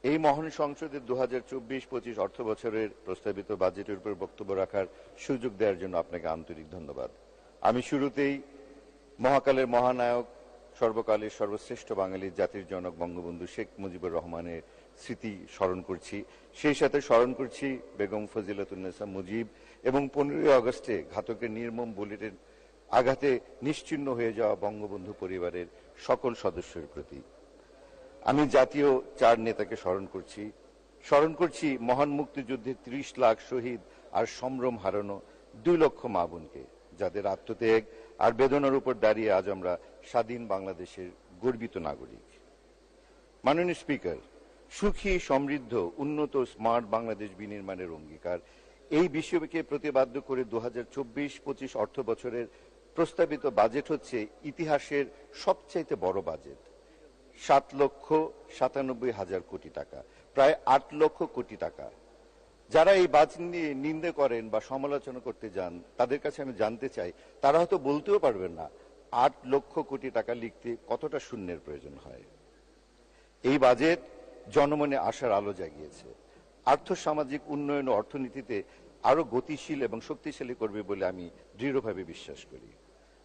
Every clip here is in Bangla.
এই মহান সংসদের 2024-25 অর্থ বছরের প্রস্তাবিত বাজেটের উপর বক্তব্য রাখার সুযোগ দেওয়ার জন্য আপনাকে আন্তরিক ধন্যবাদ। আমি শুরুতেই মহাকালের মহানায়ক, সর্বকালের সর্বশ্রেষ্ঠ বাঙালি জাতির জনক বঙ্গবন্ধু শেখ মুজিবুর রহমানের স্মৃতি স্মরণ করছি। সেই সাথে স্মরণ করছি বেগম ফজিলাতুন্নেসা মুজিব এবং 15ই আগস্টে ঘাতকের নির্মম বুলেটের আঘাতে নিশ্চিহ্ন হয়ে যাওয়া বঙ্গবন্ধু পরিবারের সকল সদস্যের প্রতি। আমি জাতীয় 4 নেতাকে স্মরণ করছি মহান মুক্তিযুদ্ধে 30 লাখ শহীদ আর সম্ভ্রম হারানো 2 লক্ষ মা বোনকে, যাদের আত্মত্যাগ আর বেদনার উপর দাঁড়িয়ে আজ আমরা স্বাধীন বাংলাদেশের গর্বিত নাগরিক। মাননীয় স্পিকার, সুখী, সমৃদ্ধ, উন্নত, স্মার্ট বাংলাদেশ বিনির্মাণের অঙ্গীকার এই বিষয়কে প্রতিপাদ্য করে 2024-25 অর্থ বছরের প্রস্তাবিত বাজেট হচ্ছে ইতিহাসের সবচাইতে বড় বাজেট। 7,97,000 কোটি টাকা, প্রায় 8 লক্ষ কোটি টাকা। যারা এই বাজেট নিয়ে নিন্দা করেন বা সমালোচনা করতে যান, তাদের কাছে আমি জানতে চাই, তারা হয়তো বলতেও পারবেন না 8 লক্ষ কোটি টাকা লিখতে কতটা শূন্যের প্রয়োজন হয়। এই বাজেট জনমনে আশার আলো জাগিয়েছে, আর্থ সামাজিক উন্নয়ন ও অর্থনীতিতে আরো গতিশীল এবং শক্তিশালী করবে বলে আমি দৃঢ়ভাবে বিশ্বাস করি।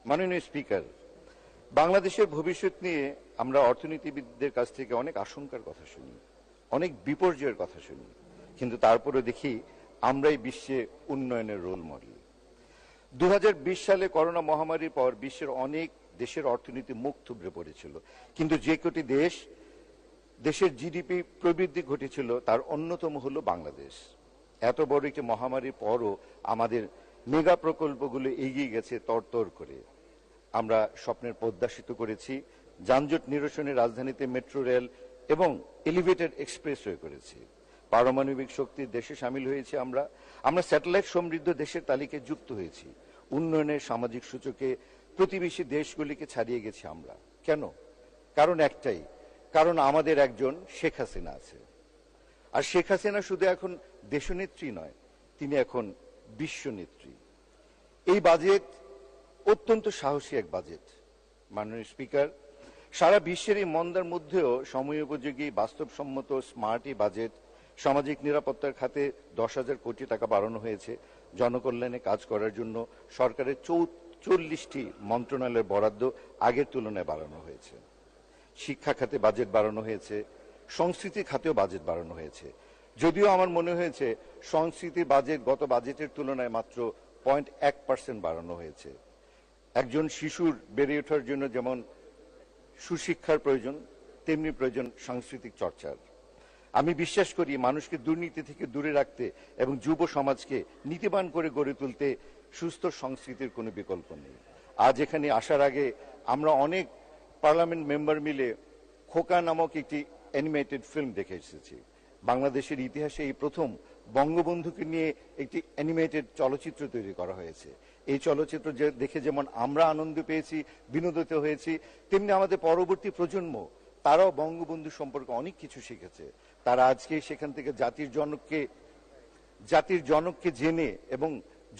মাননীয় স্পিকার, বাংলাদেশের ভবিষ্যৎ নিয়ে আমরা অর্থনীতিবিদদের কাছ থেকে অনেক আশঙ্কার কথা শুনি, অনেক বিপর্যয়ের কথা শুনি, কিন্তু তারপরে দেখি আমরাই বিশ্বে উন্নয়নের রোল মডেল। 2020 সালে করোনা মহামারীর পর বিশ্বের অনেক দেশের অর্থনীতি মুখ থুবড়ে পড়েছিল, কিন্তু যে কটি দেশের জিডিপি প্রবৃদ্ধি ঘটেছিল তার অন্যতম হলো বাংলাদেশ। এত বড় একটি মহামারীর পরও আমাদের মেগা প্রকল্পগুলো এগিয়ে গেছে তরতর করে। আমরা স্বপ্নের পদ্মা সেতু করেছি, যানজট নিরসনে রাজধানীতে মেট্রো রেল এবং এলিভেটেড এক্সপ্রেসওয়ে করেছি। পারমাণবিক শক্তির দেশে সামিল হয়েছি আমরা স্যাটেলাইট সমৃদ্ধ দেশের তালিকায় যুক্ত হয়েছি। উন্নয়নের সামাজিক সূচকে প্রতিবেশী দেশগুলিকে ছাড়িয়ে গেছি আমরা। কেন? কারণ একটাই, কারণ আমাদের একজন শেখ হাসিনা আছে। আর শেখ হাসিনা শুধু এখন দেশনেত্রী নয়, তিনি এখন বিশ্বনেত্রী। এই বাজেট অত্যন্ত সাহসী এক বাজেট। মাননীয় স্পিকার, সারা বিশ্বের এই মন্দার মধ্যেও সময়োপযোগী, বাস্তবসম্মত, স্মার্ট এই বাজেট সামাজিক নিরাপত্তার খাতে 10,000 কোটি টাকা বাড়ানো হয়েছে। জনকল্যাণে কাজ করার জন্য সরকারের 44টি মন্ত্রণালয়ের বরাদ্দ আগের তুলনায় বাড়ানো হয়েছে। শিক্ষা খাতে বাজেট বাড়ানো হয়েছে, সংস্কৃতি খাতেও বাজেট বাড়ানো হয়েছে। যদিও আমার মনে হয়েছে সংস্কৃতির বাজেট গত বাজেটের তুলনায় মাত্র 0.1% বাড়ানো হয়েছে। একজন শিশুর বেড়ে ওঠার জন্য যেমন সুশিক্ষার প্রয়োজন, তেমনি প্রয়োজন সাংস্কৃতিক চর্চার। আমি বিশ্বাস করি মানুষকে দুর্নীতি থেকে দূরে রাখতে এবং যুব সমাজকে নীতিবান করে গড়ে তুলতে সুস্থ সংস্কৃতির কোনো বিকল্প নেই। আজ এখানে আসার আগে আমরা অনেক পার্লামেন্ট মেম্বার মিলে খোকা নামক একটি অ্যানিমেটেড ফিল্ম দেখে এসেছি। বাংলাদেশের ইতিহাসে এই প্রথম বঙ্গবন্ধুকে নিয়ে একটি অ্যানিমেটেড চলচ্চিত্র তৈরি করা হয়েছে। এই চলচ্চিত্র দেখে যেমন আমরা আনন্দ পেয়েছি, বিনোদিত হয়েছি, তেমনি আমাদের পরবর্তী প্রজন্ম তারাও বঙ্গবন্ধু সম্পর্কে অনেক কিছু শিখেছে। তারা আজকে সেখান থেকে জাতির জনককে জেনে এবং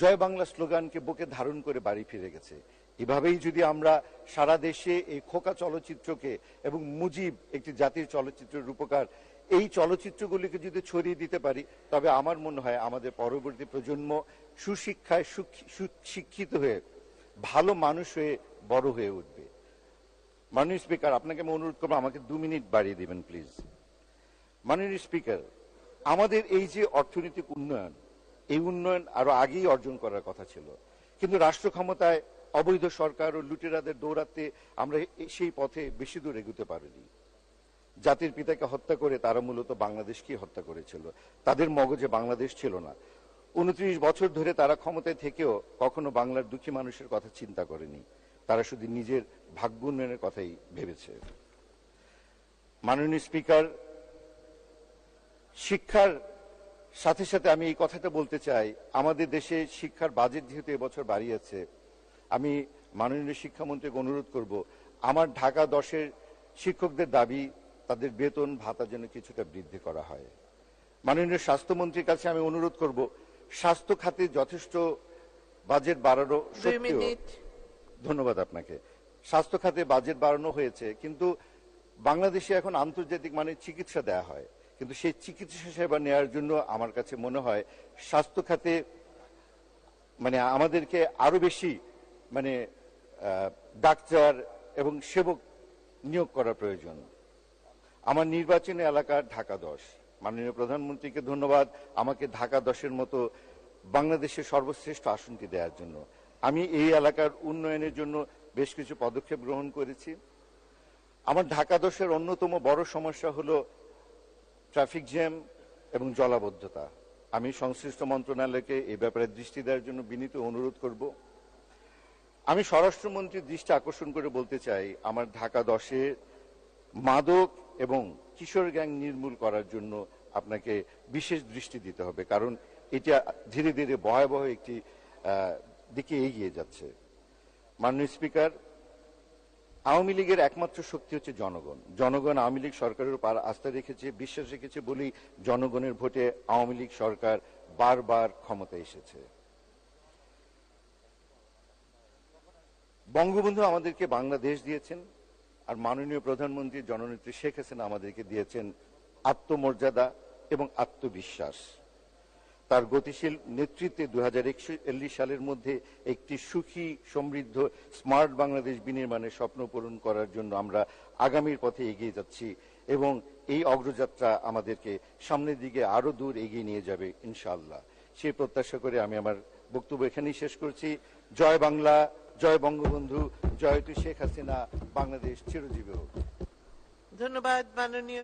জয় বাংলা স্লোগানকে বুকে ধারণ করে বাড়ি ফিরে গেছে। এভাবেই যদি আমরা সারা দেশে এই খোকা চলচ্চিত্রকে এবং মুজিব একটি জাতির চলচ্চিত্রের রূপকার, এই চলচ্চিত্রগুলিকে যদি ছড়িয়ে দিতে পারি, তবে আমার মনে হয় আমাদের পরবর্তী প্রজন্ম সুশিক্ষায় শিক্ষিত হয়ে ভালো মানুষ হয়ে বড় হয়ে উঠবে। মাননীয় স্পিকার, আপনাকে আমি অনুরোধ করবো আমাকে 2 মিনিট বাড়িয়ে দিবেন প্লিজ। মাননীয় স্পিকার, আমাদের এই যে অর্থনৈতিক উন্নয়ন, এই উন্নয়ন আরো আগেই অর্জন করার কথা ছিল, কিন্তু রাষ্ট্র ক্ষমতায় অবৈধ সরকার ও লুটেরাদের দৌড়াতে আমরা সেই পথে বেশি দূর এগোতে পারিনি। জাতির পিতাকে হত্যা করে তারা মূলত বাংলাদেশকে হত্যা করেছিল, তাদের মগজে বাংলাদেশ ছিল না। 29 বছর ধরে তারা ক্ষমতায় থেকেও কখনো বাংলার দুঃখী মানুষের কথা চিন্তা করেনি, তারা শুধু নিজের ভাগ্য উন্নয়নের কথাই ভেবেছে। মাননীয় স্পিকার, শিক্ষার সাথে সাথে আমি এই কথাটা বলতে চাই, আমাদের দেশে শিক্ষার বাজেট যেহেতু এবছর বাড়িয়েছে, আমি মাননীয় শিক্ষামন্ত্রীকে অনুরোধ করব আমার ঢাকা 10-এর শিক্ষকদের দাবি তাদের বেতন ভাতা যেন কিছুটা বৃদ্ধি করা হয়। মাননীয় স্বাস্থ্যমন্ত্রীর কাছে আমি অনুরোধ করব স্বাস্থ্য খাতে যথেষ্ট বাজেট বাড়ানো সত্ত্বেও, ধন্যবাদ আপনাকে, স্বাস্থ্য খাতে বাজেট বাড়ানো হয়েছে, কিন্তু বাংলাদেশে এখন আন্তর্জাতিক মানের চিকিৎসা দেয়া হয়, কিন্তু সেই চিকিৎসা সেবা নেওয়ার জন্য আমার কাছে মনে হয় স্বাস্থ্য খাতে মানে আমাদেরকে আরো বেশি মানে ডাক্তার এবং সেবক নিয়োগ করা প্রয়োজন। আমার নির্বাচনী এলাকা ঢাকা 10। মাননীয় প্রধানমন্ত্রীকে ধন্যবাদ আমাকে ঢাকা 10-এর মতো বাংলাদেশের সর্বশ্রেষ্ঠ আসনটি দেওয়ার জন্য। আমি এই এলাকার উন্নয়নের জন্য বেশ কিছু পদক্ষেপ গ্রহণ করেছি। আমার ঢাকা 10-এর অন্যতম বড় সমস্যা হলো ট্রাফিক জ্যাম এবং জলাবদ্ধতা। আমি সংশ্লিষ্ট মন্ত্রণালয়কে এই ব্যাপারে দৃষ্টি দেওয়ার জন্য বিনীত অনুরোধ করব। আমি স্বরাষ্ট্রমন্ত্রীর দৃষ্টি আকর্ষণ করে বলতে চাই, আমার ঢাকা 10-এ মাদক এবং কিশোর গ্যাং নির্মূল করার জন্য আপনাকে বিশেষ দৃষ্টি দিতে হবে, কারণ এটা ধীরে ধীরে ভয়াবহ একটি দিকে এগিয়ে যাচ্ছে। মাননীয় স্পিকার, আওয়ামী লীগের একমাত্র শক্তি হচ্ছে জনগণ। জনগণ আওয়ামী লীগ সরকারের উপর আস্থা রেখেছে, বিশ্বাস রেখেছে বলেই জনগণের ভোটে আওয়ামী লীগ সরকার বারবার ক্ষমতায় এসেছে। বঙ্গবন্ধু আমাদেরকে বাংলাদেশ দিয়েছেন, আর মাননীয় প্রধানমন্ত্রী জননেত্রী শেখ হাসিনা আমাদেরকে দিয়েছেন আত্মমর্যাদা এবং আত্মবিশ্বাস। তার গতিশীল নেতৃত্বে 2041 সালের মধ্যে একটি সুখী, সমৃদ্ধ, স্মার্ট বাংলাদেশ বিনির্মাণের স্বপ্ন পূরণ করার জন্য আমরা আগামীর পথে এগিয়ে যাচ্ছি এবং এই অগ্রযাত্রা আমাদেরকে সামনের দিকে আরো দূর এগিয়ে নিয়ে যাবে ইনশাআল্লাহ। সেই প্রত্যাশা করে আমি আমার বক্তব্য এখানেই শেষ করছি। জয় বাংলা, জয় বঙ্গবন্ধু, জয়তু শেখ হাসিনা, বাংলাদেশ চিরজীবী হোক। ধন্যবাদ মাননীয়